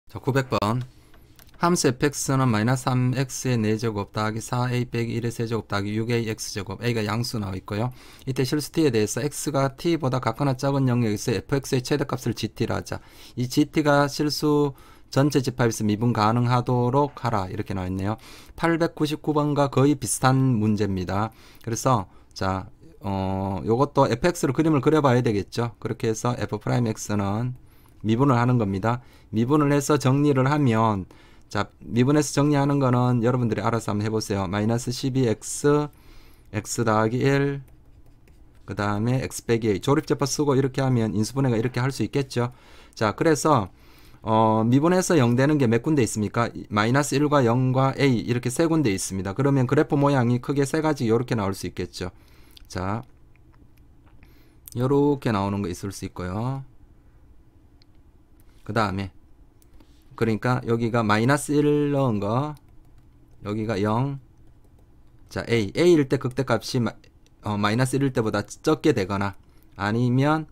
자, 900번. 함수 fx는 마이너스 3x의 4제곱 더하기 4a 빼기 1의 세제곱 더하기 6a x제곱. a가 양수 나와 있고요. 이때 실수 t에 대해서 x가 t보다 같거나 작은 영역에서 fx의 최대값을 gt라 하자. 이 gt가 실수 전체 집합에서 미분 가능하도록 하라. 이렇게 나와 있네요. 899번과 거의 비슷한 문제입니다. 그래서 자, 요것도 fx로 그림을 그려봐야 되겠죠. 그렇게 해서 f'x는 미분을 하는 겁니다. 미분을 해서 정리를 하면, 자, 미분해서 정리하는 거는 여러분들이 알아서 한번 해보세요. 마이너스 12x, x 더하기 1, 그 다음에 x 빼기 a. 조립제법 쓰고 이렇게 하면 인수분해가 이렇게 할 수 있겠죠. 자, 그래서 미분해서 0 되는 게 몇 군데 있습니까? 마이너스 1과 0과 a 이렇게 세 군데 있습니다. 그러면 그래프 모양이 크게 세 가지 이렇게 나올 수 있겠죠. 자, 요렇게 나오는 거 있을 수 있고요. 그 다음에 그러니까 여기가 마이너스 1 넣은 거, 여기가 0. 자, a일 때 극대값이 마이너스 1일 때보다 적게 되거나 아니면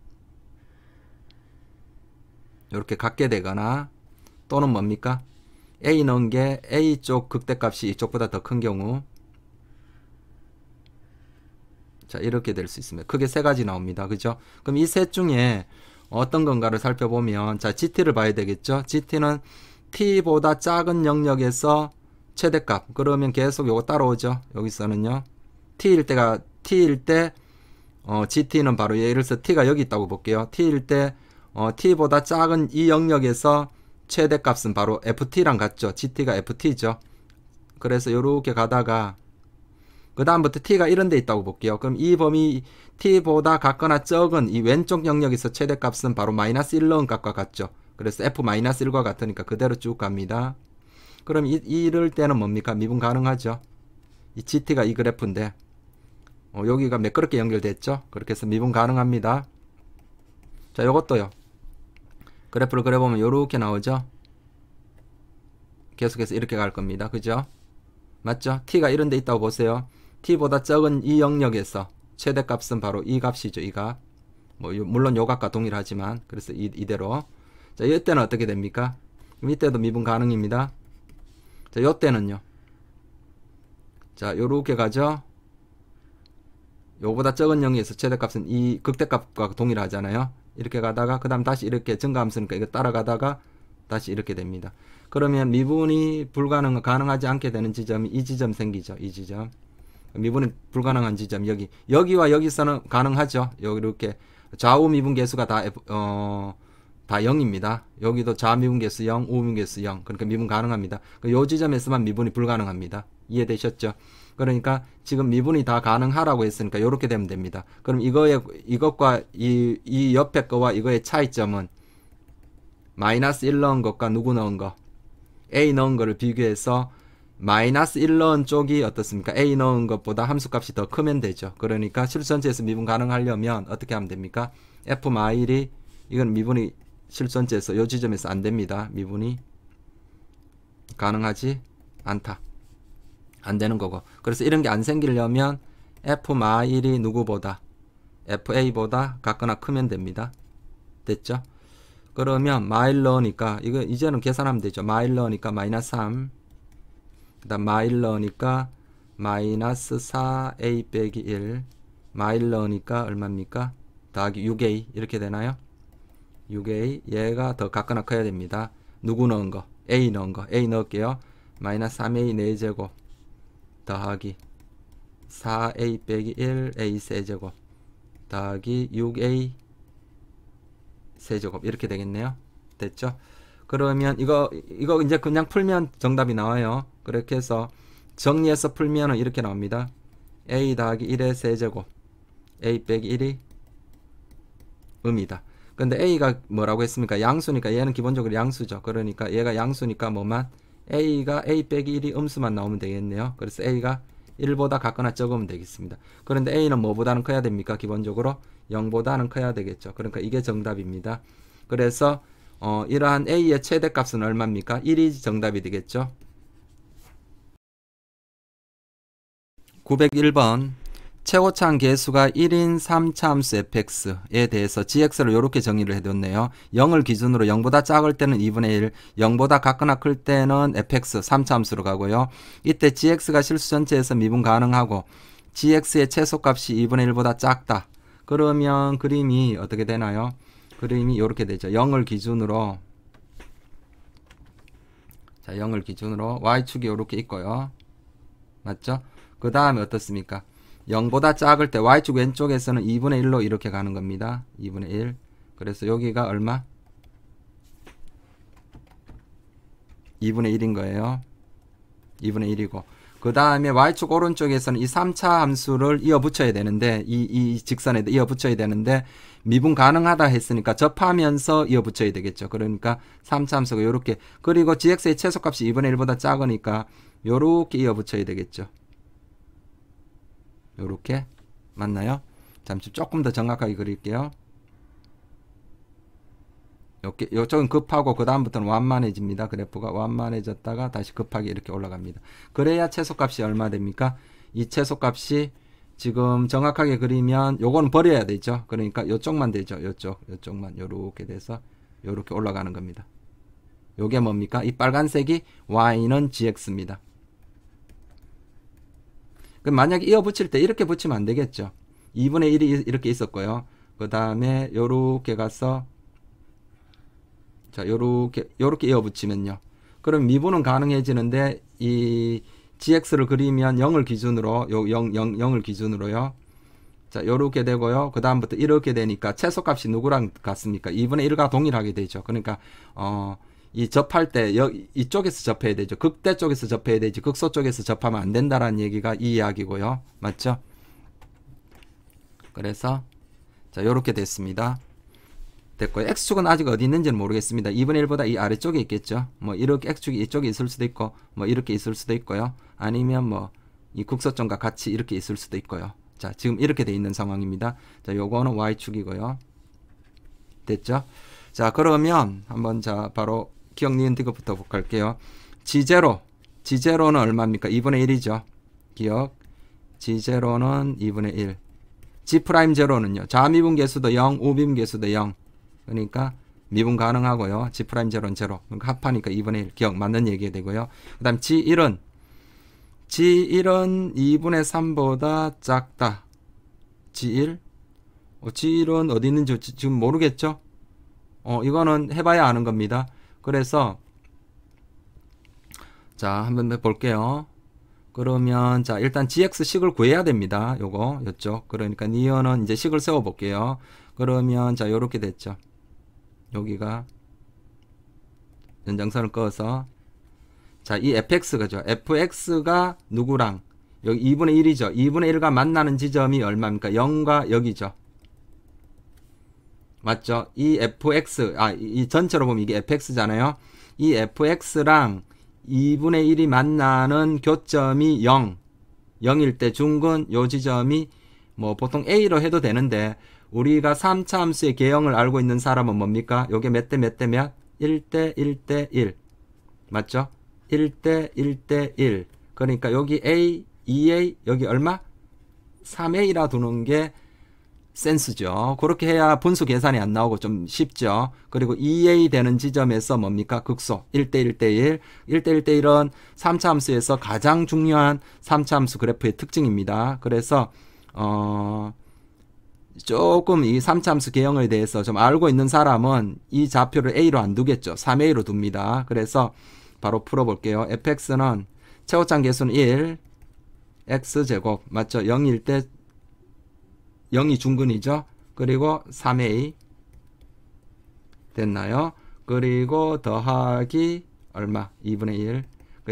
이렇게 같게 되거나, 또는 뭡니까? a 넣은 게 a 쪽 극대값이 이쪽보다 더 큰 경우. 자, 이렇게 될 수 있습니다. 크게 세 가지 나옵니다. 그죠? 그럼 이 셋 중에 어떤 건가를 살펴보면, 자, GT를 봐야 되겠죠. GT는 T보다 작은 영역에서 최대값. 그러면 계속 요거 따라오죠. 여기서는요. T일 때, GT는 바로 예를 들어서 T가 여기 있다고 볼게요. T일 때, T보다 작은 이 영역에서 최대값은 바로 FT랑 같죠. GT가 FT죠. 그래서 요렇게 가다가, 그 다음부터 t가 이런 데 있다고 볼게요. 그럼 이 범위 t보다 같거나 적은 이 왼쪽 영역에서 최대값은 바로 마이너스 1 넣은 값과 같죠. 그래서 f-1과 같으니까 그대로 쭉 갑니다. 그럼 이럴 때는 뭡니까? 미분 가능하죠. 이 gt가 이 그래프인데 여기가 매끄럽게 연결됐죠. 그렇게 해서 미분 가능합니다. 자, 요것도요. 그래프를 그려보면 요렇게 나오죠. 계속해서 이렇게 갈 겁니다. 그죠? 맞죠? t가 이런 데 있다고 보세요. t보다 적은 이 영역에서 최대값은 바로 이 값이죠. 이 값. 물론 요 값과 동일하지만, 그래서 이대로. 자, 이때는 어떻게 됩니까? 이때도 미분 가능입니다. 자, 요때는요. 자, 요렇게 가죠. 요보다 적은 영역에서 최대값은 이 극대값과 동일하잖아요. 이렇게 가다가 그 다음 다시 이렇게 증가함수니까 이거 따라가다가 다시 이렇게 됩니다. 그러면 미분이 가능하지 않게 되는 지점이 이 지점 생기죠. 이 지점. 미분이 불가능한 지점 여기와 여기서는 가능하죠. 여기 이렇게 좌우 미분 계수가 다 0입니다. 여기도 좌 미분 계수 0, 우 미분 계수 0. 그러니까 미분 가능합니다. 이 지점에서만 미분이 불가능합니다. 이해되셨죠? 그러니까 지금 미분이 다 가능하라고 했으니까 이렇게 되면 됩니다. 그럼 이것과 이 옆에 거와 이거의 차이점은 마이너스 1 넣은 것과 누구 넣은 거? a 넣은 거를 비교해서 마이너스 1 넣은 쪽이 어떻습니까? a 넣은 것보다 함수값이 더 크면 되죠. 그러니까 실수 전체에서 미분 가능하려면 어떻게 하면 됩니까? f 마일이, 이건 미분이 실수 전체에서 이 지점에서 안 됩니다. 미분이 가능하지 않다. 안 되는 거고. 그래서 이런 게 안 생기려면 f 마일이 누구보다, fa보다 같거나 크면 됩니다. 됐죠? 그러면 마일 넣으니까 이거 이제는 계산하면 되죠. 마일 넣으니까 마이너스 3, 그 다음 마일 넣으니까 마이너스 4a 빼기 1, 마일 넣으니까 얼마입니까? 더하기 6a 이렇게 되나요? 6a, 얘가 더 같거나 커야 됩니다. 누구 넣은 거? a 넣은 거. a 넣을게요. 마이너스 3a 4제곱 더하기 4a 빼기 1 a 세제곱 더하기 6a 세제곱 이렇게 되겠네요. 됐죠? 그러면 이거 이제 그냥 풀면 정답이 나와요. 그렇게 해서 정리해서 풀면은 이렇게 나옵니다. a 더하기 1의 세제곱 a 빼기 1이 음이다. 근데 a가 뭐라고 했습니까? 양수니까 얘는 기본적으로 양수죠. 그러니까 얘가 양수니까 뭐만 a가 a 빼기 1이 음수만 나오면 되겠네요. 그래서 a가 1보다 같거나 적으면 되겠습니다. 그런데 a는 뭐보다는 커야 됩니까? 기본적으로 0보다는 커야 되겠죠. 그러니까 이게 정답입니다. 그래서 이러한 a의 최대값은 얼마입니까? 1이 정답이 되겠죠. 901번. 최고차항 계수가 1인 3차 함수 fx에 대해서 gx를 이렇게 정의를 해뒀네요. 0을 기준으로 0보다 작을 때는 2분의 1, 0보다 같거나 클 때는 fx 3차 함수로 가고요. 이때 gx가 실수 전체에서 미분 가능하고 gx의 최소값이 2분의 1보다 작다. 그러면 그림이 어떻게 되나요? 그림이 이렇게 되죠. 0을 기준으로, 자, 0을 기준으로 y축이 이렇게 있고요. 맞죠? 그 다음에 어떻습니까? 0보다 작을 때 y축 왼쪽에서는 2분의 1로 이렇게 가는 겁니다. 2분의 1. 그래서 여기가 얼마? 2분의 1인 거예요. 2분의 1이고. 그 다음에 y축 오른쪽에서는 이 3차 함수를 이어 붙여야 되는데, 이 직선에 이어 붙여야 되는데, 미분 가능하다 했으니까 접하면서 이어 붙여야 되겠죠. 그러니까 3차 함수가 요렇게. 그리고 gx의 최소값이 2분의 1보다 작으니까 요렇게 이어 붙여야 되겠죠. 요렇게. 맞나요? 잠시 조금 더 정확하게 그릴게요. 요쪽은 급하고 그 다음부터는 완만해집니다. 그래프가 완만해졌다가 다시 급하게 이렇게 올라갑니다. 그래야 최소값이 얼마 됩니까? 이 최소값이 지금 정확하게 그리면 요거는 버려야 되죠. 그러니까 요쪽만 되죠. 요쪽만 요렇게 돼서 요렇게 올라가는 겁니다. 요게 뭡니까? 이 빨간색이 y는 gx입니다. 그럼 만약에 이어 붙일 때 이렇게 붙이면 안 되겠죠. 2분의 1이 이렇게 있었고요. 그 다음에 요렇게 가서 자, 요렇게 이어 붙이면요. 그럼 미분은 가능해지는데 이 gx를 그리면 0을 기준으로 0을 기준으로요. 자, 요렇게 되고요. 그 다음부터 이렇게 되니까 최소값이 누구랑 같습니까? 2분의 1과 동일하게 되죠. 그러니까 이 접할 때 이쪽에서 접해야 되죠. 극대 쪽에서 접해야 되지 극소 쪽에서 접하면 안 된다라는 얘기가 이 이야기고요. 맞죠? 그래서 자, 요렇게 됐습니다. 됐고요. x축은 아직 어디 있는지는 모르겠습니다. 2분의 1보다 이 아래쪽에 있겠죠. 뭐 이렇게 x축이 이쪽에 있을 수도 있고 뭐 이렇게 있을 수도 있고요. 아니면 뭐 이 극소점과 같이 이렇게 있을 수도 있고요. 자, 지금 이렇게 돼 있는 상황입니다. 자, 요거는 y축이고요. 됐죠? 자, 그러면 한번 자 바로 기억 니은 디귿부터 볼게요. G0는 얼마입니까? 2분의 1이죠. 기억. G0는 2분의 1. G'0는요. 좌미분 계수도 0, 우미분 계수도 0. 그러니까 미분 가능하고요. G'0는 0. 그러니까 합하니까 2분의 1. 기억 맞는 얘기가 되고요. 그 다음 G1은 2분의 3보다 작다. G1? G1은 어디 있는지 지금 모르겠죠? 이거는 해봐야 아는 겁니다. 그래서 자, 한번 볼게요. 그러면 자, 일단 gx식을 구해야 됩니다. 요쪽. 그러니까 니은은 이제 식을 세워 볼게요. 그러면 자, 요렇게 됐죠. 여기가 연장선을 그어서 자, 이 fx가죠. fx가 누구랑 여기 2분의 1이죠. 2분의 1과 만나는 지점이 얼마입니까? 0과 여기죠. 맞죠? 이 fx, 이 전체로 보면 이게 fx잖아요. 이 fx랑 2분의 1이 만나는 교점이 0일 때 중근 요 지점이 뭐 보통 a로 해도 되는데 우리가 3차 함수의 개형을 알고 있는 사람은 뭡니까? 요게 몇 대 몇 대 몇? 1대 1대 1. 맞죠? 1대 1대 1. 그러니까 여기 a, 2a, 여기 얼마? 3a라 두는 게 센스죠. 그렇게 해야 분수 계산이 안 나오고 좀 쉽죠. 그리고 2a 되는 지점에서 뭡니까? 극소 1대 1대 1. 1대 1대 1은 3차 함수에서 가장 중요한 3차 함수 그래프의 특징입니다. 그래서 조금 이 3차 함수 개형에 대해서 좀 알고 있는 사람은 이 좌표를 a로 안 두겠죠. 3a로 둡니다. 그래서 바로 풀어볼게요. fx는 최고차항 계수는 1, x제곱 맞죠? 0일 때 0이 중근이죠. 그리고 3a 됐나요? 그리고 더하기 얼마? 2분의 1.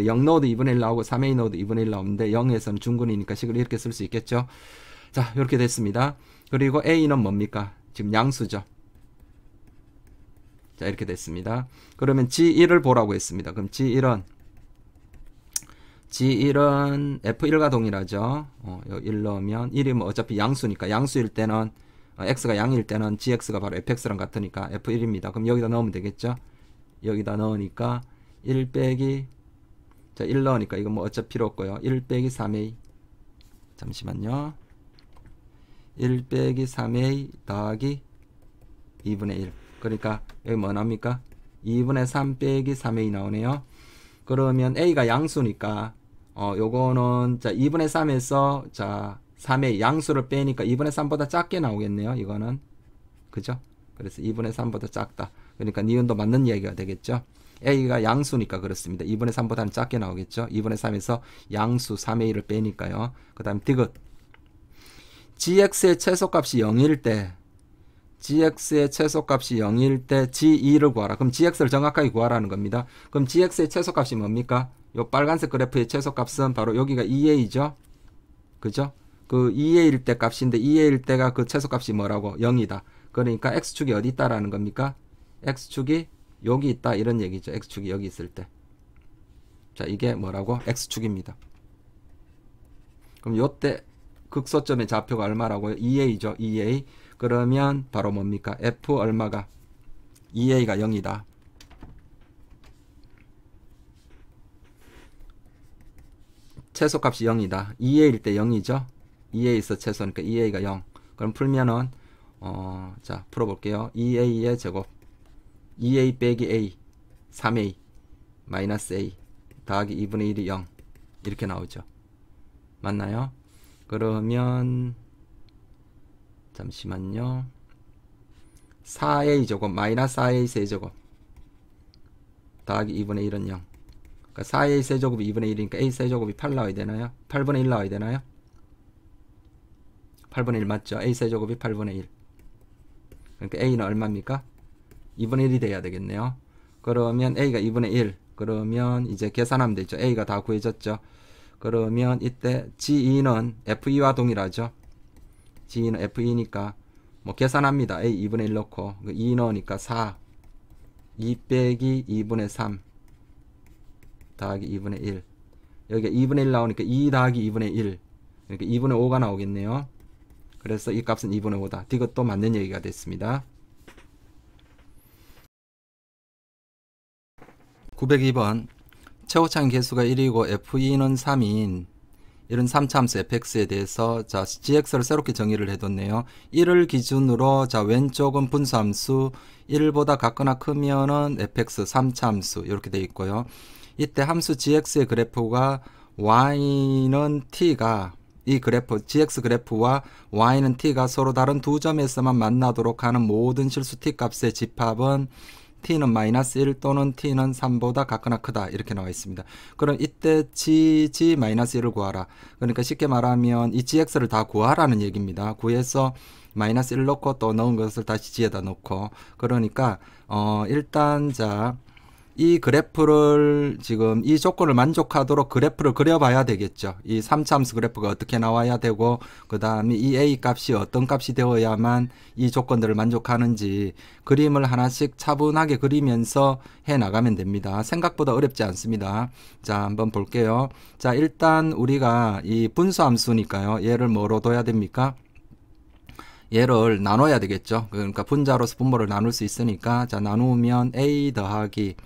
0 넣어도 2분의 1 나오고 3a 넣어도 2분의 1 나오는데 0에서는 중근이니까 식을 이렇게 쓸 수 있겠죠. 자, 이렇게 됐습니다. 그리고 a는 뭡니까? 지금 양수죠. 자, 이렇게 됐습니다. 그러면 G1을 보라고 했습니다. 그럼 G1은 F1과 동일하죠. 1 넣으면 1이 뭐 어차피 양수니까 양수일 때는 x가 양일 때는 gx가 바로 fx랑 같으니까 f1입니다. 그럼 여기다 넣으면 되겠죠. 여기다 넣으니까 1 빼기 자, 1 넣으니까 이거 뭐 어차피 필요 없고요. 1 빼기 3a 잠시만요. 1 빼기 3a 더하기 2분의 1. 그러니까 여기 뭐 나옵니까? 2분의 3 빼기 3a 나오네요. 그러면 a가 양수니까 요거는 자 2분의 3에서 자 3a 양수를 빼니까 2분의 3보다 작게 나오겠네요. 이거는 그죠? 그래서 2분의 3보다 작다. 그러니까 니은도 맞는 이야기가 되겠죠. a가 양수니까 그렇습니다. 2분의 3보다는 작게 나오겠죠. 2분의 3에서 양수 3a를 빼니까요. 그 다음 디귿. gx의 최소값이 0일 때 gx의 최소값이 0일 때 g2를 구하라. 그럼 gx를 정확하게 구하라는 겁니다. 그럼 gx의 최소값이 뭡니까? 요 빨간색 그래프의 최소값은 바로 여기가 2a죠. 그죠? 그 2a일 때 값인데 2a일 때가 그 최소값이 뭐라고? 0이다. 그러니까 x축이 어디 있다라는 겁니까? x축이 여기 있다 이런 얘기죠. x축이 여기 있을 때. 자, 이게 뭐라고? x축입니다. 그럼 요때 극소점의 좌표가 얼마라고요? 2a죠. 2a. 그러면 바로 뭡니까? f 얼마가? 2a가 0이다. 최소값이 0이다. 2a일 때 0이죠. 2a에서 최소니까 2a가 0. 그럼 풀면은 자, 풀어볼게요. 2a의 제곱 2a 빼기 a 3a 마이너스 a 더하기 2분의 1이 0 이렇게 나오죠. 맞나요? 그러면 잠시만요. 4a 제곱 마이너스 4a 세제곱 더하기 2분의 1은 0. 그러니까 4a 세제곱이 2분의 1이니까 a 세제곱이 8 나와야 되나요? 8분의 1 나와야 되나요? 8분의 1 맞죠? a 세제곱이 8분의 1. 그러니까 a는 얼마입니까? 2분의 1이 돼야 되겠네요. 그러면 a가 2분의 1. 그러면 이제 계산하면 되죠. a가 다 구해졌죠. 그러면 이때 g2는 f2와 동일하죠. g2는 f2니까 뭐 계산합니다. a 2분의 1 넣고 2 넣으니까 4 2 빼기 2분의 3 더하기 2분의 1. 여기가 2분의 1 나오니까 2 더하기 2분의 1. 그러니까 2분의 5가 나오겠네요. 그래서 이 값은 2분의 5다. 이것도 맞는 얘기가 됐습니다. 902번 최고차인 개수가 1이고 f2는 3인 이런 3차함수 fx에 대해서 자 gx를 새롭게 정의를 해뒀네요. 1을 기준으로 자 왼쪽은 분수함수 1보다 같거나 크면은 fx 3차함수 이렇게 되어 있고요. 이때 함수 gx의 그래프가 y는 t가 이 그래프 gx 그래프와 y는 t가 서로 다른 두 점에서만 만나도록 하는 모든 실수 t 값의 집합은 t는 마이너스 1 또는 t는 3보다 같거나 크다 이렇게 나와 있습니다. 그럼 이때 g 마이너스 1을 구하라. 그러니까 쉽게 말하면 이 gx를 다 구하라는 얘기입니다. 구해서 마이너스 1 넣고 또 넣은 것을 다시 g에다 넣고 그러니까 일단 자 이 그래프를 지금 이 조건을 만족하도록 그래프를 그려봐야 되겠죠. 이 3차함수 그래프가 어떻게 나와야 되고 그 다음에 이 a 값이 어떤 값이 되어야만 이 조건들을 만족하는지 그림을 하나씩 차분하게 그리면서 해 나가면 됩니다. 생각보다 어렵지 않습니다. 자, 한번 볼게요. 자, 일단 우리가 이 분수함수니까요. 얘를 뭐로 둬야 됩니까? 얘를 나눠야 되겠죠. 그러니까 분자로서 분모를 나눌 수 있으니까 자 나누면 a 더하기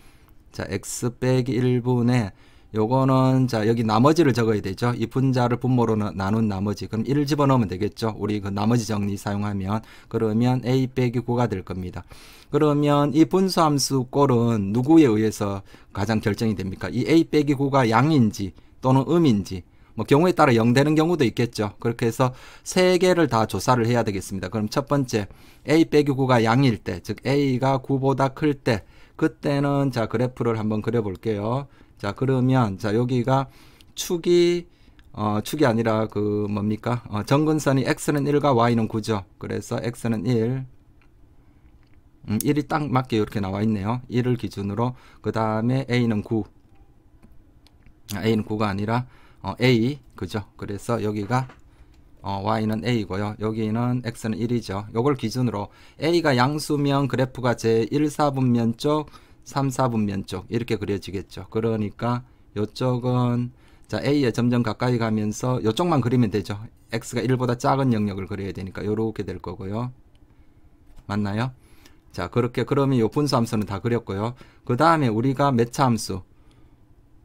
자 x 빼기 1분의 요거는 자 여기 나머지를 적어야 되죠. 이 분자를 분모로 나눈 나머지 그럼 1을 집어넣으면 되겠죠. 우리 그 나머지 정리 사용하면 그러면 a 빼기 9가 될 겁니다. 그러면 이 분수함수 꼴은 누구에 의해서 가장 결정이 됩니까? 이 a 빼기 9가 양인지 또는 음인지 뭐 경우에 따라 0 되는 경우도 있겠죠. 그렇게 해서 세 개를 다 조사를 해야 되겠습니다. 그럼 첫 번째 a 빼기 9가 양일 때 즉 a가 9보다 클 때 그때는 자 그래프를 한번 그려 볼게요. 자 그러면 자 여기가 축이 아니라 그 뭡니까 정근선이 x는 1과 y는 9죠. 그래서 x는 1 1이 딱 맞게 이렇게 나와 있네요. 1을 기준으로 그 다음에 a는 9 a는 9가 아니라 a 그죠. 그래서 여기가 y는 a고요. 여기는 x는 1이죠. 요걸 기준으로 a가 양수면 그래프가 제 1, 4분면 쪽, 3, 4분면 쪽 이렇게 그려지겠죠. 그러니까 요쪽은 자 a에 점점 가까이 가면서 요쪽만 그리면 되죠. x가 1보다 작은 영역을 그려야 되니까 요렇게 될 거고요. 맞나요? 자 그렇게 그러면 요 분수함수는 다 그렸고요. 그 다음에 우리가 몇 차 함수?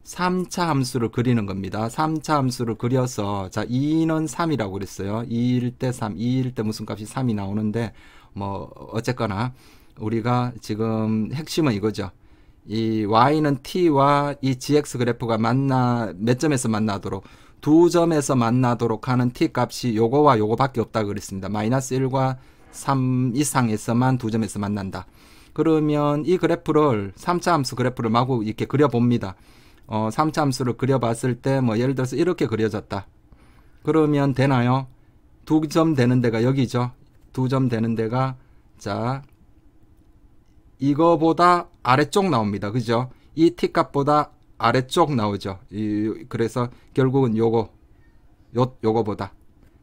3차 함수를 그리는 겁니다. 3차 함수를 그려서 자 2는 3이라고 그랬어요. 2일 때 3, 2일 때 무슨 값이 3이 나오는데 뭐 어쨌거나 우리가 지금 핵심은 이거죠. 이 y는 t와 이 gx 그래프가 몇 점에서 만나도록 두 점에서 만나도록 하는 t 값이 요거와 요거밖에 없다 그랬습니다. 마이너스 1과 3 이상에서만 두 점에서 만난다. 그러면 이 그래프를 3차 함수 그래프를 마구 이렇게 그려봅니다. 3차 함수를 그려봤을 때 뭐 예를 들어서 이렇게 그려졌다. 그러면 되나요? 두 점 되는 데가 여기죠. 두 점 되는 데가 자 이거보다 아래쪽 나옵니다. 그죠? 이 t값보다 아래쪽 나오죠. 그래서 결국은 요거보다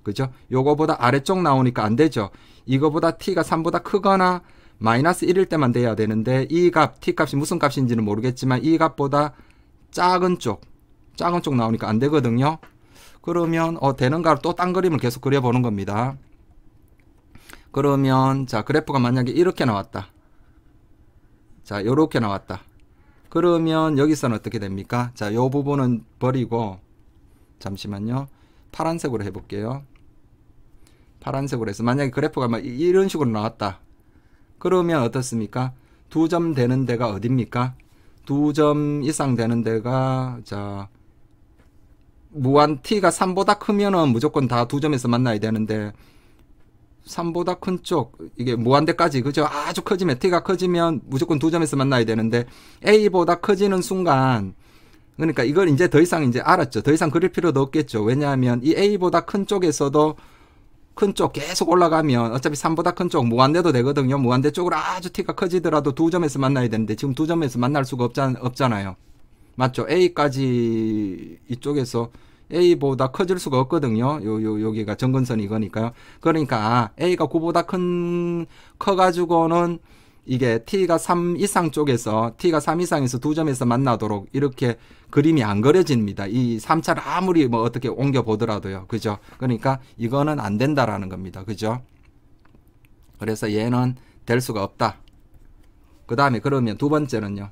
그죠? 요거보다 아래쪽 나오니까 안 되죠. 이거보다 t가 3보다 크거나 마이너스 1일 때만 돼야 되는데 이 값, t값이 무슨 값인지는 모르겠지만 이 값보다 작은 쪽 나오니까 안 되거든요. 그러면 되는가 또 딴 그림을 계속 그려보는 겁니다. 그러면 자 그래프가 만약에 이렇게 나왔다. 자 요렇게 나왔다. 그러면 여기서는 어떻게 됩니까? 자 요 부분은 버리고 잠시만요. 파란색으로 해볼게요. 파란색으로 해서 만약에 그래프가 막 이런 식으로 나왔다. 그러면 어떻습니까? 두 점 되는 데가 어딥니까? 두 점 이상 되는 데가 자 무한 t가 3보다 크면은 무조건 다 두 점에서 만나야 되는데 3보다 큰 쪽 이게 무한대까지 그죠? 아주 커지면 t가 커지면 무조건 두 점에서 만나야 되는데 a보다 커지는 순간 그러니까 이걸 이제 더 이상 이제 알았죠. 더 이상 그릴 필요도 없겠죠. 왜냐하면 이 a보다 큰 쪽에서도 큰 쪽 계속 올라가면 어차피 3보다 큰 쪽 무한대도 되거든요. 무한대 쪽으로 아주 t가 커지더라도 두 점에서 만나야 되는데 지금 두 점에서 만날 수가 없잖아요. 맞죠? a까지 이쪽에서 a보다 커질 수가 없거든요. 여기가 점근선이 이거니까요. 그러니까 a가 9보다 커가지고는 이게 t가 3 이상 쪽에서 t가 3 이상에서 두 점에서 만나도록 이렇게 그림이 안 그려집니다. 이 3차를 아무리 뭐 어떻게 옮겨 보더라도요. 그죠? 그러니까 이거는 안 된다라는 겁니다. 그죠? 그래서 얘는 될 수가 없다. 그 다음에 그러면 두 번째는요.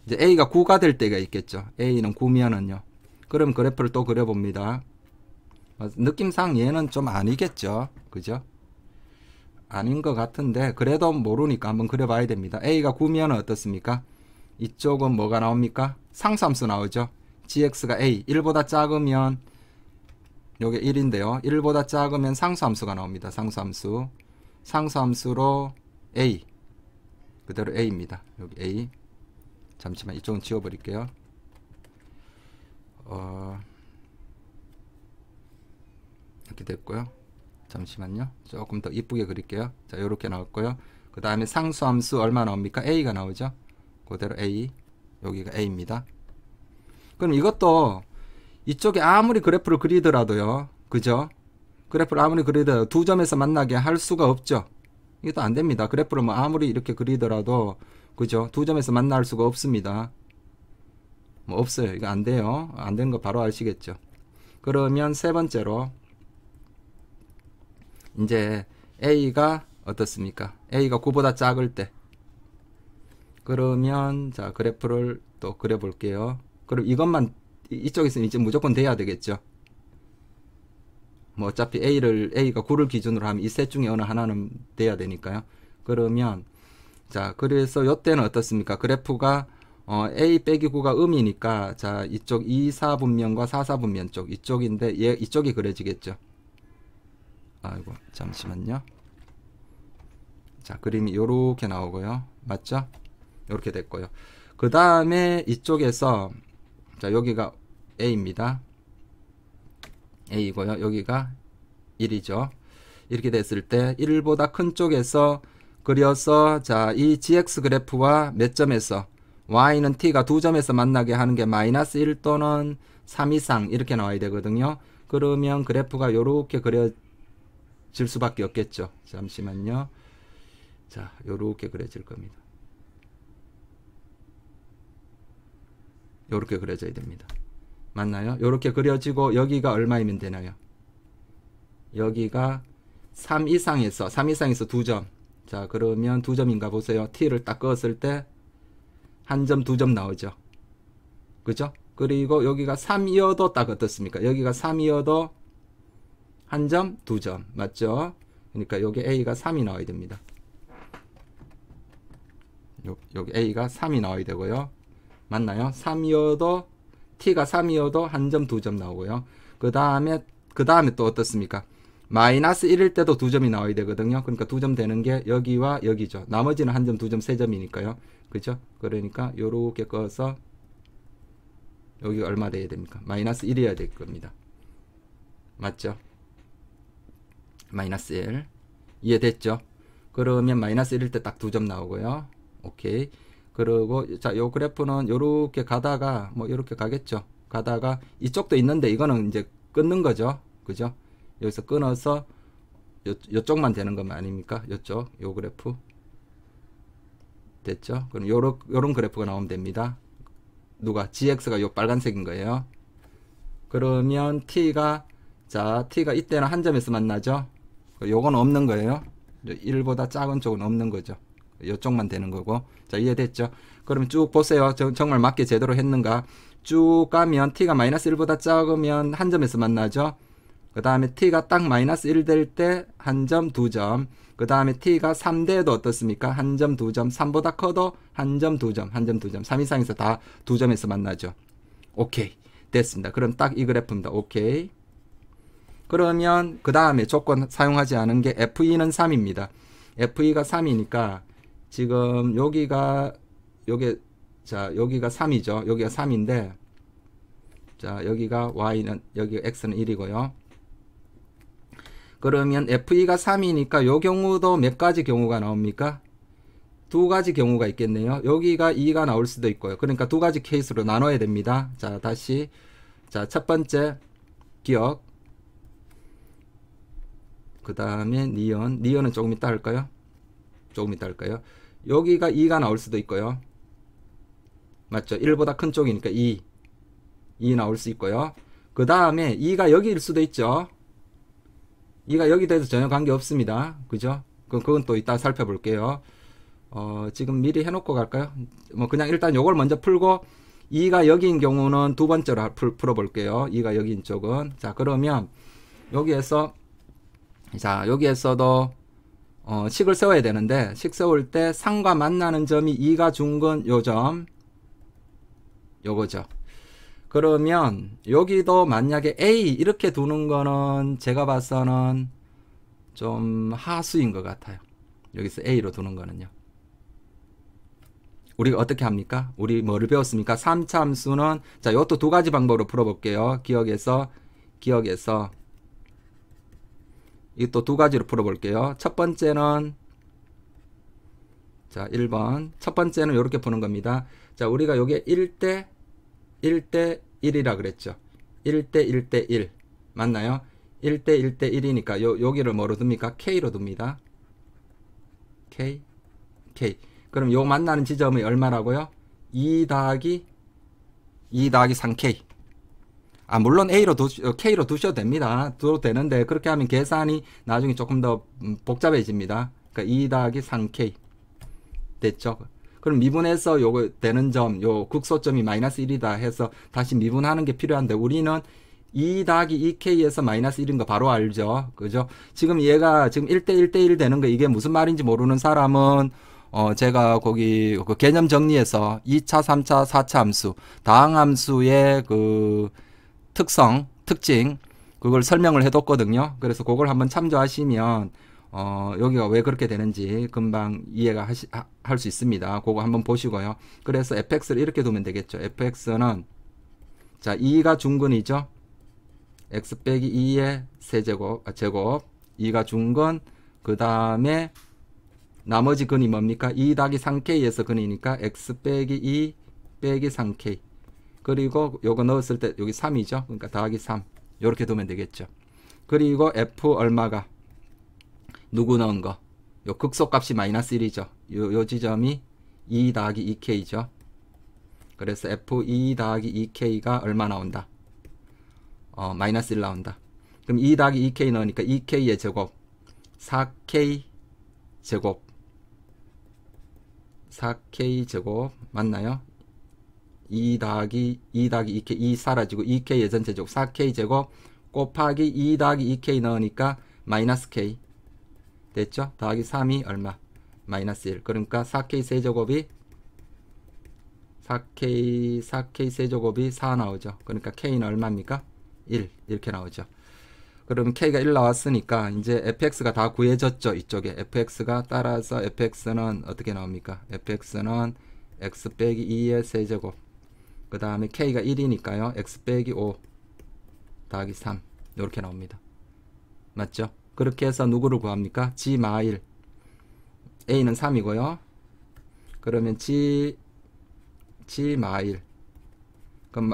이제 a가 9가 될 때가 있겠죠. a는 9면은요. 그럼 그래프를 또 그려봅니다. 느낌상 얘는 좀 아니겠죠. 그죠? 아닌 것 같은데 그래도 모르니까 한번 그려봐야 됩니다. a가 9면은 어떻습니까? 이쪽은 뭐가 나옵니까? 상수함수 나오죠. gx가 a 1보다 작으면 요게 1인데요. 1보다 작으면 상수함수가 나옵니다. 상수함수로 a 그대로 a입니다. 여기 a 잠시만 이쪽은 지워버릴게요. 이렇게 됐고요. 잠시만요. 조금 더 이쁘게 그릴게요. 자, 요렇게 나왔고요. 그 다음에 상수함수 얼마 나옵니까? a가 나오죠. 그대로 a. 여기가 a입니다. 그럼 이것도 이쪽에 아무리 그래프를 그리더라도요. 그죠? 그래프를 아무리 그리더라도 두 점에서 만나게 할 수가 없죠. 이것도 안 됩니다. 그래프를 뭐 아무리 이렇게 그리더라도 그죠? 두 점에서 만날 수가 없습니다. 뭐 없어요. 이거 안 돼요. 안 되는 거 바로 아시겠죠. 그러면 세 번째로 이제 a가 어떻습니까? a가 9보다 작을 때 그러면 자 그래프를 또 그려 볼게요. 그럼 이것만 이쪽에서는 이제 무조건 돼야 되겠죠. 뭐 어차피 a가 9를 기준으로 하면 이 셋 중에 어느 하나는 돼야 되니까요. 그러면 자 그래서 요때는 어떻습니까? 그래프가 a 빼기 9가 음이니까 자 이쪽 2, 4분면과 4, 4분면 쪽 이쪽인데 이쪽이 그려지겠죠. 아이고 잠시만요. 자 그림이 요렇게 나오고요. 맞죠? 요렇게 됐고요. 그 다음에 이쪽에서 자 여기가 a입니다. a이고요. 여기가 1이죠. 이렇게 됐을 때 1보다 큰 쪽에서 그려서 자 이 gx 그래프와 몇 점에서 y는 t가 두 점에서 만나게 하는 게 마이너스 1 또는 3 이상 이렇게 나와야 되거든요. 그러면 그래프가 요렇게 그려질 수밖에 없겠죠. 잠시만요. 자 요렇게 그려질 겁니다. 요렇게 그려져야 됩니다. 맞나요? 요렇게 그려지고 여기가 얼마이면 되나요? 여기가 3 이상에서 2점. 자 그러면 2점인가 보세요. t를 딱 그었을 때 한 점, 2점 나오죠. 그죠? 그리고 여기가 3이어도 딱 어떻습니까? 여기가 3이어도 한 점, 두 점. 맞죠? 그러니까 여기 A가 3이 나와야 됩니다. 여기 A가 3이 나와야 되고요. 맞나요? 3이어도 T가 3이어도 한 점, 두 점 나오고요. 그 다음에 또 어떻습니까? 마이너스 1일 때도 두 점이 나와야 되거든요. 그러니까 두 점 되는 게 여기와 여기죠. 나머지는 한 점, 두 점, 세 점이니까요. 그죠? 그러니까 요렇게 꺼서 여기가 얼마 돼야 됩니까? 마이너스 1이어야 될 겁니다. 맞죠? 마이너스 1. 이해됐죠? 그러면 마이너스 1일 때 딱 두 점 나오고요. 오케이. 그리고 자, 요 그래프는 요렇게 가다가 뭐 요렇게 가겠죠. 가다가 이쪽도 있는데 이거는 이제 끊는 거죠. 그죠? 여기서 끊어서 요쪽만 되는 것 아닙니까? 요쪽 요 그래프 됐죠? 그럼 요런 그래프가 나오면 됩니다. 누가 GX가 요 빨간색인 거예요. 그러면 T가 이때는 한 점에서 만나죠. 요건 없는 거예요. 1보다 작은 쪽은 없는 거죠. 요쪽만 되는 거고. 자, 이해됐죠? 그러면 쭉 보세요. 정말 맞게 제대로 했는가? 쭉 가면 T가 마이너스 1보다 작으면 한 점에서 만나죠. 그 다음에 T가 딱 마이너스 1 될 때 한 점, 두 점. 그 다음에 T가 3대도 어떻습니까? 한 점, 두 점. 3보다 커도 한 점, 두 점, 한 점, 두 점. 3 이상에서 다 두 점에서 만나죠. 오케이. 됐습니다. 그럼 딱 이 그래프입니다. 오케이. 그러면 그 다음에 조건 사용하지 않은 게 FE는 3입니다. FE가 3이니까 지금 여기가 3이죠. 여기가 3인데 자, 여기가 X는 1이고요. 그러면 FE가 3이니까 요 경우도 몇 가지 경우가 나옵니까? 두 가지 경우가 있겠네요. 여기가 2가 나올 수도 있고요. 그러니까 두 가지 케이스로 나눠야 됩니다. 자, 다시. 자, 첫 번째 기억. 그 다음에 니은은 조금 이따 할까요? 조금 이따 할까요? 여기가 2가 나올 수도 있고요. 맞죠? 1보다 큰 쪽이니까 2 나올 수 있고요. 그 다음에 2가 여기일 수도 있죠. 2가 여기 돼서 전혀 관계 없습니다. 그죠? 그건 또 이따 살펴볼게요. 지금 미리 해놓고 갈까요? 뭐 그냥 일단 요걸 먼저 풀고 2가 여기인 경우는 두 번째로 풀어볼게요. 2가 여기인 쪽은. 자, 그러면 여기에서도 식을 세워야 되는데 식 세울 때 3과 만나는 점이 2가 준 건 요점 요거죠. 그러면 여기도 만약에 A 이렇게 두는 거는 제가 봐서는 좀 하수인 것 같아요. 여기서 A로 두는 거는요. 우리가 어떻게 합니까? 우리 뭐를 배웠습니까? 3차 함수는 자, 이것도 두 가지 방법으로 풀어볼게요. 기억에서 이것도 두 가지로 풀어볼게요. 첫 번째는 자, 1번 첫 번째는 이렇게 푸는 겁니다. 자, 우리가 요게 1대 1이라 그랬죠. 1대 1대 1 맞나요? 1대 1대 1이니까 여기를 뭐로 둡니까? K로 둡니다. K. 그럼 요 만나는 지점이 얼마라고요? 2 더하기 3K. 물론 K로 두셔도 됩니다. 두셔도 되는데 그렇게 하면 계산이 나중에 조금 더 복잡해집니다. 그러니까 2 더하기 3K 됐죠? 그럼 미분해서 요거 되는 점, 요 극소점이 마이너스 1이다 해서 다시 미분하는 게 필요한데 우리는 2 더하기 2K에서 마이너스 1인 거 바로 알죠? 그죠? 지금 얘가 지금 1대 1대 1 되는 거 이게 무슨 말인지 모르는 사람은 제가 거기 그 개념 정리해서 2차, 3차, 4차 함수, 다항함수의 그 특징, 그걸 설명을 해뒀거든요. 그래서 그걸 한번 참조하시면 여기가 왜 그렇게 되는지 금방 이해가 할 수 있습니다. 그거 한번 보시고요. 그래서 fx를 이렇게 두면 되겠죠. fx는 자 2가 중근이죠. x 빼기 2의 제곱 2가 중근 그 다음에 나머지 근이 뭡니까? 2 더하기 3k에서 근이니까 x 빼기 2 빼기 3k 그리고 요거 넣었을 때 여기 3이죠. 그러니까 더하기 3 이렇게 두면 되겠죠. 그리고 f 얼마가 누구 넣은 거? 요 극소값이 마이너스 1이죠. 요 지점이 2 더하기 2k죠. 그래서 f 2 더하기 2k가 얼마 나온다? 마이너스 1 나온다. 그럼 2 더하기 2k 넣으니까 2k의 제곱 4k 제곱 4k 제곱 맞나요? 2 더하기 2K 2 사라지고 2K의 전체제곱 4K제곱 곱하기 2 더하기 2K 넣으니까 마이너스 K 됐죠? 더하기 3이 얼마? 마이너스 1. 그러니까 4K 세제곱이 4K 세제곱이 4 나오죠. 그러니까 K는 얼마입니까? 1 이렇게 나오죠. 그러면 K가 1 나왔으니까 이제 fx가 다 구해졌죠. 이쪽에 fx가 따라서 fx는 어떻게 나옵니까? fx는 x 빼기 2의 세제곱 그 다음에 K가 1이니까요. x 빼기 5 더하기 3 이렇게 나옵니다. 맞죠? 그렇게 해서 누구를 구합니까? g 마일 a는 3이고요. 그러면 g 마일 그럼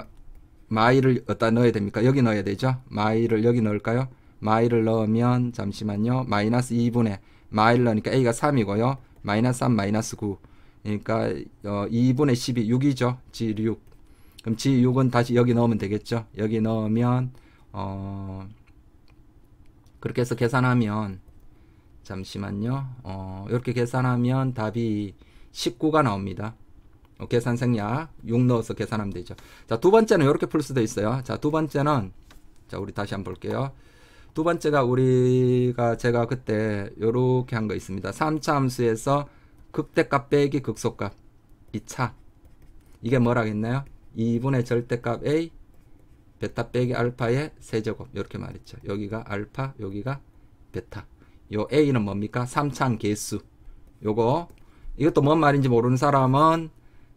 마일을 어디다 넣어야 됩니까? 여기 넣어야 되죠. 마일을 여기 넣을까요? 마일을 넣으면 잠시만요. 마이너스 2분의 마일 넣으니까 a가 3이고요. 마이너스 3 마이너스 9 그러니까 2분의 12 6이죠. g6 그럼 g6은 다시 여기 넣으면 되겠죠. 여기 넣으면 그렇게 해서 계산하면 잠시만요. 이렇게 계산하면 답이 19가 나옵니다. 계산 생략 6 넣어서 계산하면 되죠. 자, 두 번째는 이렇게 풀 수도 있어요. 자, 두 번째는 자, 우리 다시 한번 볼게요. 두 번째가 제가 그때 요렇게 한 거 있습니다. 3차 함수에서 극대값 빼기 극소값 이 차 이게 뭐라겠나요? 2분의 절대값 A 베타 빼기 알파의 세제곱 이렇게 말했죠. 여기가 알파 여기가 베타 요 A는 뭡니까? 3차함 개수 이것도 뭔 말인지 모르는 사람은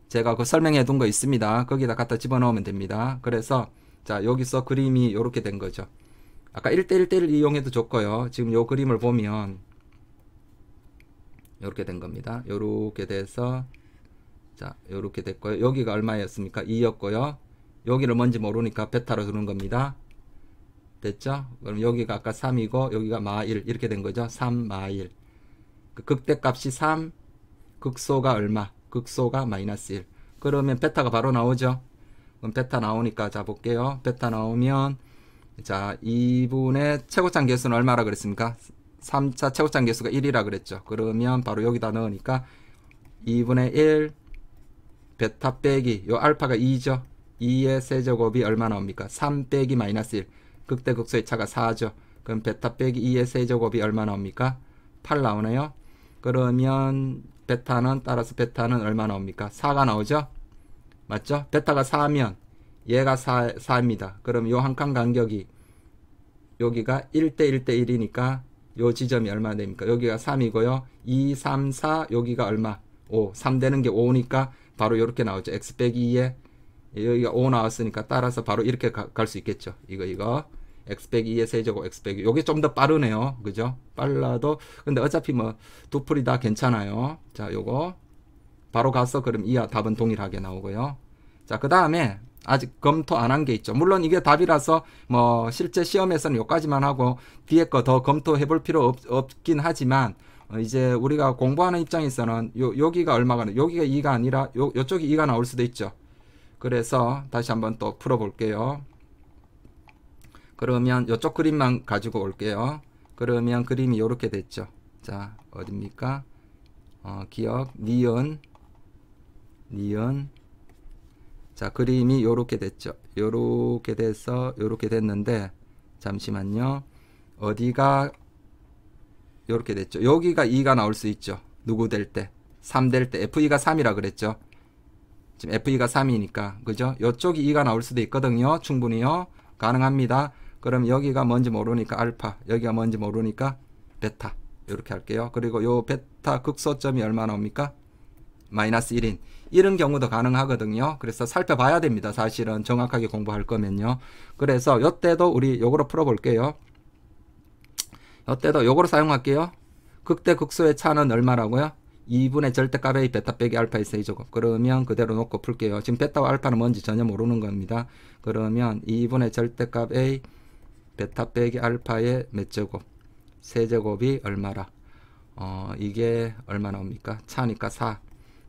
제가 그 설명해 둔 거 있습니다. 거기다 갖다 집어넣으면 됩니다. 그래서 자 여기서 그림이 이렇게 된 거죠. 아까 1대1대1 이용해도 좋고요. 지금 요 그림을 보면 이렇게 된 겁니다. 요렇게 돼서 자 요렇게 됐고요. 여기가 얼마였습니까? 2였고요. 여기를 뭔지 모르니까 베타로 두는 겁니다. 됐죠? 그럼 여기가 아까 3이고 여기가 마1 이렇게 된 거죠. 3 마1 그 극대값이 3 극소가 얼마? 극소가 마이너스 1 그러면 베타가 바로 나오죠. 그럼 베타 나오니까 자 볼게요. 베타 나오면 자 2분의 최고차 개수는 얼마라 그랬습니까? 3차 최고차 개수가 1이라 그랬죠. 그러면 바로 여기다 넣으니까 2분의 1 베타 빼기 요 알파가 2죠. 2의 세제곱이 얼마 나옵니까? 3 빼기 마이너스 1 극대 극소의 차가 4죠. 그럼 베타 빼기 2의 세제곱이 얼마 나옵니까? 8 나오네요. 그러면 따라서 베타는 얼마 나옵니까? 4가 나오죠? 맞죠? 베타가 4면 얘가 4입니다. 그럼 요 한 칸 간격이 여기가 1대1대1이니까 요 지점이 얼마 됩니까? 여기가 3이고요. 2, 3, 4 여기가 얼마? 5. 3 되는 게 5니까 바로 이렇게 나오죠. x 빼기 2에 여기가 5 나왔으니까 따라서 바로 이렇게 갈 수 있겠죠. 이거 x 빼기 2의 세제곱 x 빼기 요게 좀 더 빠르네요. 그죠? 빨라도 근데 어차피 뭐 두 풀이 다 괜찮아요. 자 요거 바로 가서 그럼 이하 답은 동일하게 나오고요. 자 그 다음에 아직 검토 안 한 게 있죠. 물론 이게 답이라서 뭐 실제 시험에서는 요까지만 하고 뒤에 거 더 검토해 볼 필요 없긴 하지만 이제 우리가 공부하는 입장에서는 여기가 얼마가 여기가 2가 아니라 요쪽이 2가 나올 수도 있죠. 그래서 다시 한번 또 풀어 볼게요. 그러면 이쪽 그림만 가지고 올게요. 그러면 그림이 이렇게 됐죠. 자 어딥니까? 기억 니은 자 그림이 요렇게 됐죠. 요렇게 돼서 요렇게 됐는데 잠시만요. 어디가 요렇게 됐죠. 여기가 2가 나올 수 있죠. 누구 될 때? 3 될 때 FE가 3이라 그랬죠. 지금 FE가 3이니까 그죠? 요쪽이 2가 나올 수도 있거든요. 충분히요. 가능합니다. 그럼 여기가 뭔지 모르니까 알파 여기가 뭔지 모르니까 베타 이렇게 할게요. 그리고 요 베타 극소점이 얼마 나옵니까? 마이너스 1인 이런 경우도 가능하거든요. 그래서 살펴봐야 됩니다. 사실은 정확하게 공부할 거면요. 그래서 요때도 우리 요거로 풀어볼게요. 요때도 요거로 사용할게요. 극대 극소의 차는 얼마라고요? 2분의 절대값 A 베타 빼기 알파의 세제곱. 그러면 그대로 놓고 풀게요. 지금 베타와 알파는 뭔지 전혀 모르는 겁니다. 그러면 2분의 절대값 A 베타 빼기 알파의 몇 제곱? 세제곱이 얼마라? 이게 얼마 나옵니까? 차니까 4.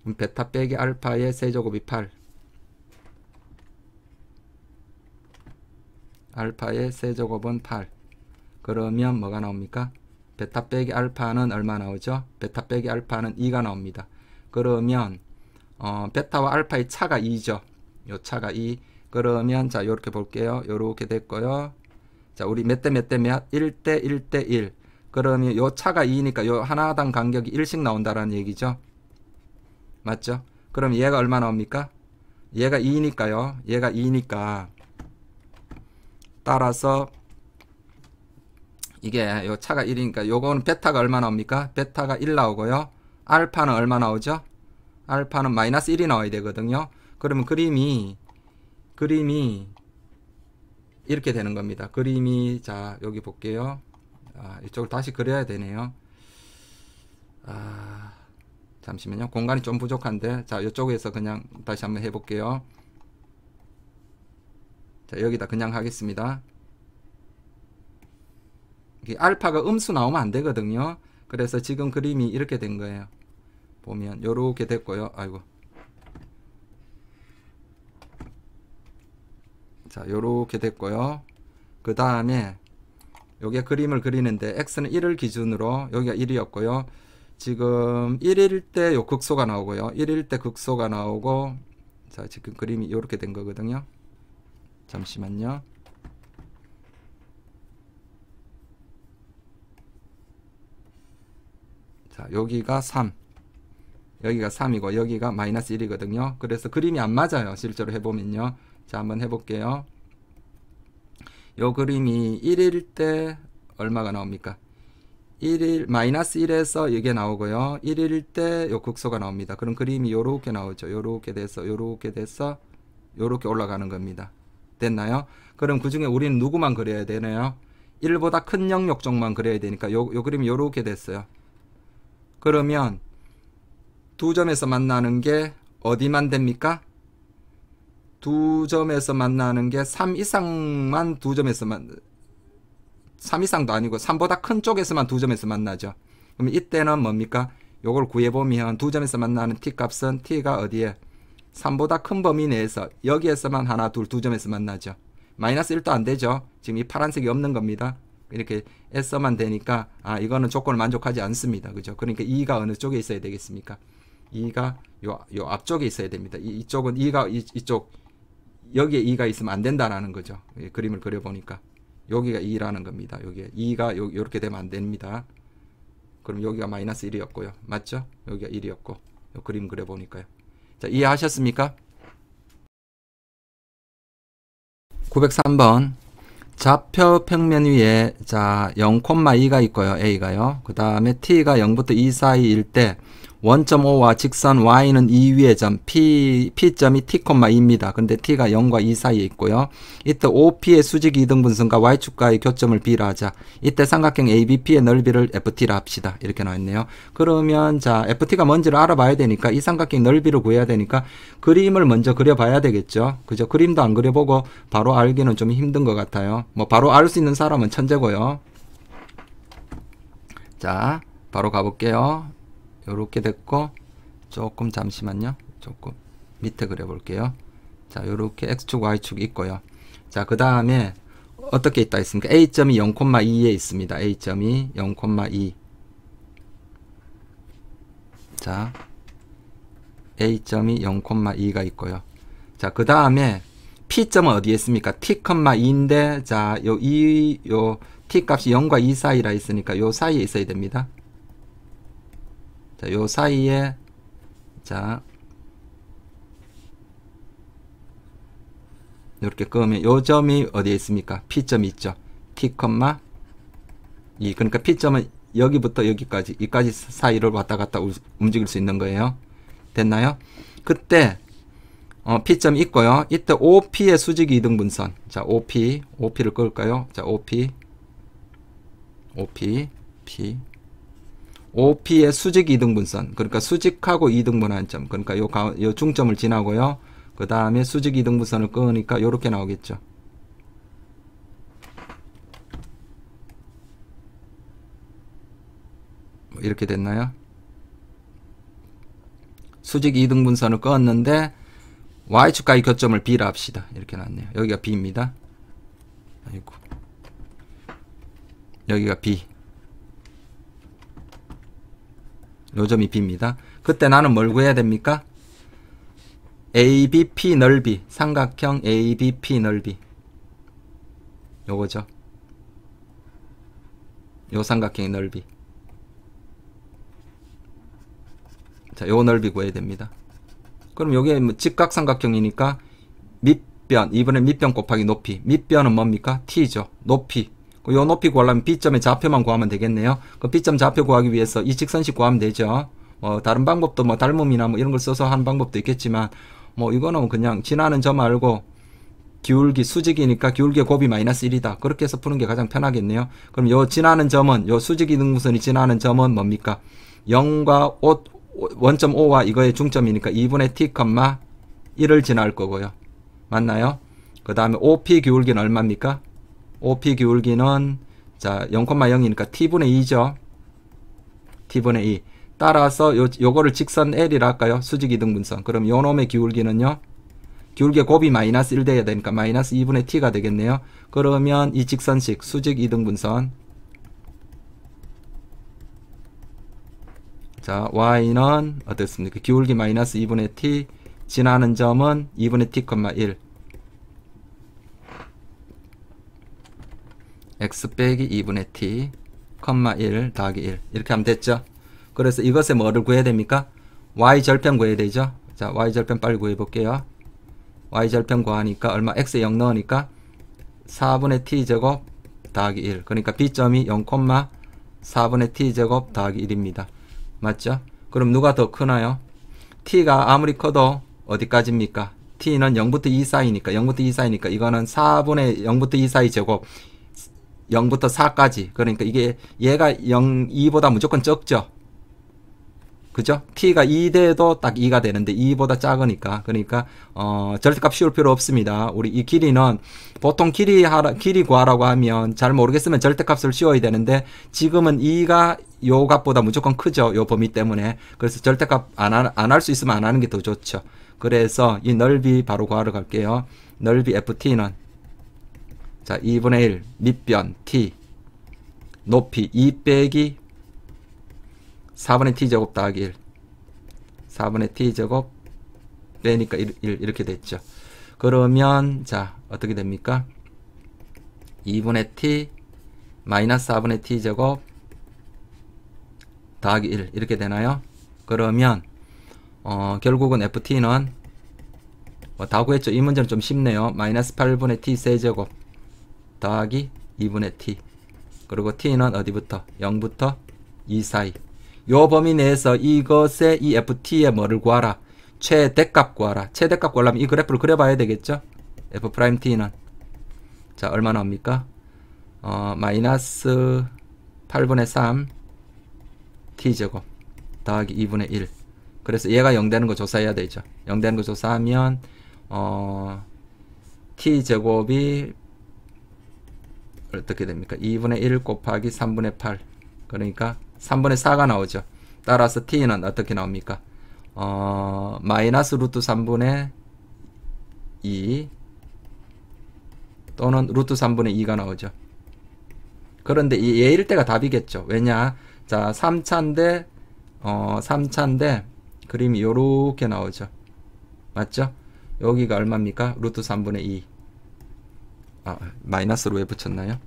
그럼 베타 빼기 알파의 세제곱이 8. 알파의 세제곱은 8. 그러면 뭐가 나옵니까? 베타 빼기 알파는 얼마 나오죠? 베타 빼기 알파는 2가 나옵니다. 그러면 베타와 알파의 차가 2죠. 요 차가 2. 그러면 자 요렇게 볼게요. 요렇게 됐고요. 자 우리 몇 대 몇 대 몇? 1대 1대 1. 그러면 요 차가 2니까 요 하나당 간격이 1씩 나온다라는 얘기죠. 맞죠? 그럼 얘가 얼마 나옵니까? 얘가 2니까요. 얘가 2니까 따라서 이게 요 차가 1이니까 요거는 베타가 얼마 나옵니까? 베타가 1 나오고요. 알파는 얼마 나오죠? 알파는 마이너스 1이 나와야 되거든요. 그러면 그림이 이렇게 되는 겁니다. 그림이 자 여기 볼게요. 이쪽을 다시 그려야 되네요. 잠시만요. 공간이 좀 부족한데 자 이쪽에서 그냥 다시 한번 해볼게요. 자 여기다 그냥 하겠습니다. 알파가 음수 나오면 안 되거든요. 그래서 지금 그림이 이렇게 된 거예요. 보면 요렇게 됐고요. 아이고. 자 요렇게 됐고요. 그 다음에 요게 그림을 그리는데 x는 1을 기준으로 여기가 1이었고요. 지금 1일 때 요 극소가 나오고요. 1일 때 극소가 나오고 자 지금 그림이 요렇게 된 거거든요. 잠시만요. 자 여기가 3 여기가 3이고 여기가 마이너스 1이거든요. 그래서 그림이 안 맞아요. 실제로 해보면요. 자 한번 해볼게요. 요 그림이 1일 때 얼마가 나옵니까? 1일 마이너스 1에서 이게 나오고요. 1일 때 요 극소가 나옵니다. 그럼 그림이 요렇게 나오죠. 요렇게 돼서 요렇게 돼서 요렇게 올라가는 겁니다. 됐나요? 그럼 그 중에 우리는 누구만 그려야 되나요? 1보다 큰 영역종만 그려야 되니까 요 그림이 요렇게 됐어요. 그러면 두 점에서 만나는 게 어디만 됩니까? 두 점에서 만나는 게 3 이상만 두 점에서 3 이상도 아니고 3보다 큰 쪽에서만 두 점에서 만나죠. 그럼 이때는 뭡니까? 요걸 구해보면 두 점에서 만나는 t 값은 t가 어디에? 3보다 큰 범위 내에서 여기에서만 하나 둘 두 점에서 만나죠. 마이너스 1도 안 되죠. 지금 이 파란색이 없는 겁니다. 이렇게 S만 되니까 이거는 조건을 만족하지 않습니다. 그죠? 그러니까 2가 어느 쪽에 있어야 되겠습니까? 2가 요 앞쪽에 있어야 됩니다. 이쪽은 2가 이쪽 여기에 2가 있으면 안 된다라는 거죠. 그림을 그려보니까 여기가 2라는 겁니다. 여기에 2가 요렇게 되면 안 됩니다. 그럼 여기가 마이너스 1이었고요. 맞죠? 여기가 1이었고 요 그림 그려보니까요. 자 이해하셨습니까? 903번 좌표 평면 위에 자 0,2가 있고요. A가요. 그 다음에 T가 0부터 2 사이일 때 1.5와 직선 Y는 2 위의 점 P점이 T,2입니다. 근데 T가 0과 2 사이에 있고요. 이때 OP의 수직 이등분선과 Y축과의 교점을 B라 하자. 이때 삼각형 ABP의 넓이를 FT라 합시다. 이렇게 나와있네요. 그러면 자 FT가 뭔지를 알아봐야 되니까 이 삼각형 넓이를 구해야 되니까 그림을 먼저 그려봐야 되겠죠. 그죠? 그림도 안 그려보고 바로 알기는 좀 힘든 것 같아요. 뭐 바로 알 수 있는 사람은 천재고요. 자 바로 가볼게요. 요렇게 됐고 조금 잠시만요. 조금 밑에 그려볼게요. 자 요렇게 X축 Y축 있고요. 자 그 다음에 어떻게 있다 했습니까? A점이 0,2에 있습니다. A점이 0,2 자 A점이 0,2가 있고요. 자 그 다음에 P점은 어디에 있습니까? T,2인데 자 요 T 값이 0과 2 사이라 있으니까 요 사이에 있어야 됩니다. 자, 요 사이에 자 이렇게 끄면 요 점이 어디에 있습니까? P점이 있죠. T, 2 그러니까 P점은 여기부터 여기까지 이까지 사이를 왔다 갔다 움직일 수 있는 거예요. 됐나요? 그때 P점이 있고요. 이때 OP의 수직 이등분선 자 OP를 끌까요? 자 OP P OP의 수직 이등분선 그러니까 수직하고 이등분한 점 그러니까 요 중점을 지나고요. 그 다음에 수직 이등분선을 끊으니까 이렇게 나오겠죠. 이렇게 됐나요? 수직 이등분선을 끊었는데 Y축과의 교점을 B라 합시다. 이렇게 나왔네요. 여기가 B입니다. 아이고. 여기가 B. 요 점이 B입니다. 그때 나는 뭘 구해야 됩니까? ABP 넓이, 삼각형 ABP 넓이 요거죠. 요 삼각형의 넓이. 자, 요 넓이 구해야 됩니다. 그럼 요게 뭐 직각삼각형이니까 밑변, 이번에 밑변 곱하기 높이. 밑변은 뭡니까? t죠. 높이. 요 높이 구하려면 B점의 좌표만 구하면 되겠네요. 그 B점 좌표 구하기 위해서 이 직선식 구하면 되죠. 다른 방법도 뭐 닮음이나 뭐 이런 걸 써서 하는 방법도 있겠지만, 뭐 이거는 그냥 지나는 점 알고 기울기 수직이니까 기울기의 곱이 마이너스 1이다. 그렇게 해서 푸는 게 가장 편하겠네요. 그럼 요 지나는 점은, 요 수직 이등분선이 지나는 점은 뭡니까? 0과 1.5와 이거의 중점이니까 2분의 t, 1을 지날 거고요. 맞나요? 그 다음에 OP 기울기는 얼마입니까? OP 기울기는 자 0,0이니까 t분의 2죠. t분의 2. 따라서 요거를 직선 L이라 할까요? 수직 이등분선. 그럼 요 놈의 기울기는요? 기울기의 곱이 마이너스 1 돼야 되니까 마이너스 2분의 t가 되겠네요. 그러면 이 직선식 수직 이등분선, 자 y는 어떻습니까? 기울기 마이너스 2분의 t, 지나는 점은 2분의 t, 1 x 빼기 2분의 t, 1 더하기 1 이렇게 하면 됐죠. 그래서 이것에 뭐를 구해야 됩니까? y절편 구해야 되죠. 자 y절편 빨리 구해 볼게요. y절편 구하니까 얼마? x에 0 넣으니까 4분의 t제곱 더하기 1. 그러니까 b점이 0,4분의 t제곱 더하기 1입니다. 맞죠? 그럼 누가 더 크나요? t가 아무리 커도 어디까지입니까? t는 0부터 2 사이니까 0부터 2 사이니까 이거는 4분의 0부터 2 사이 제곱 0부터 4까지. 그러니까 이게 얘가 0, 2보다 무조건 적죠. 그죠? t가 2 돼도 딱 2가 되는데 2보다 작으니까. 그러니까 절대값 씌울 필요 없습니다. 우리 이 길이는 보통 길이 구하라고 하면 잘 모르겠으면 절대값을 씌워야 되는데 지금은 2가 요 값보다 무조건 크죠. 요 범위 때문에. 그래서 절대값 안 할 수 있으면 안 하는 게 더 좋죠. 그래서 이 넓이 바로 구하러 갈게요. 넓이 ft는 자 2분의 1 밑변 t 높이 2 빼기 4분의 t제곱 더하기 1 4분의 t제곱 빼니까 1 이렇게 됐죠. 그러면 자 어떻게 됩니까? 2분의 t 마이너스 4분의 t제곱 더하기 1 이렇게 되나요? 그러면 결국은 ft는 다 구했죠. 이 문제는 좀 쉽네요. 마이너스 8분의 t 세제곱 더하기 2분의 t 그리고 t는 어디부터? 0부터 2 사이. 요 범위 내에서 이것의 이 ft의 뭐를 구하라? 최대값 구하라. 최대값 구하려면 이 그래프를 그려봐야 되겠죠? f't는 자 얼마 나옵니까? 마이너스 8분의 3 t제곱 더하기 2분의 1. 그래서 얘가 0 되는 거 조사해야 되죠. 0 되는 거 조사하면 t제곱이 어떻게 됩니까? 2분의 1 곱하기 3분의 8 그러니까 3분의 4가 나오죠. 따라서 t는 어떻게 나옵니까? 마이너스 루트 3분의 2 또는 루트 3분의 2가 나오죠. 그런데 이 얘일 때가 답이겠죠. 왜냐? 자 3차인데 3차인데 그림이 요렇게 나오죠. 맞죠? 여기가 얼마입니까? 루트 3분의 2 마이너스로 왜 붙였나요?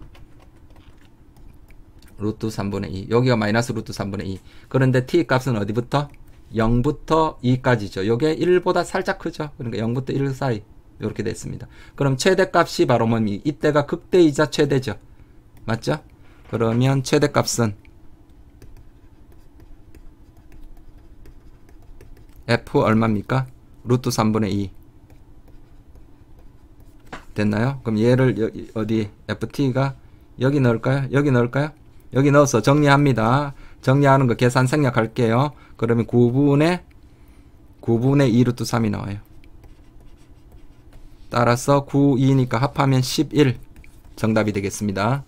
루트 3분의 2 여기가 마이너스 루트 3분의 2 그런데 t 값은 어디부터? 0부터 2까지죠. 요게 1보다 살짝 크죠. 그러니까 0부터 1 사이 이렇게 됐습니다. 그럼 최대값이 바로 뭡니까? 이때가 극대이자 최대죠. 맞죠? 그러면 최대값은 f 얼마입니까? 루트 3분의 2 됐나요? 그럼 얘를 어디 ft가 여기 넣을까요? 여기 넣을까요? 여기 넣어서 정리합니다. 정리하는 거 계산 생략할게요. 그러면 9분의 2 루트 3이 나와요. 따라서 9, 2니까 합하면 11 정답이 되겠습니다.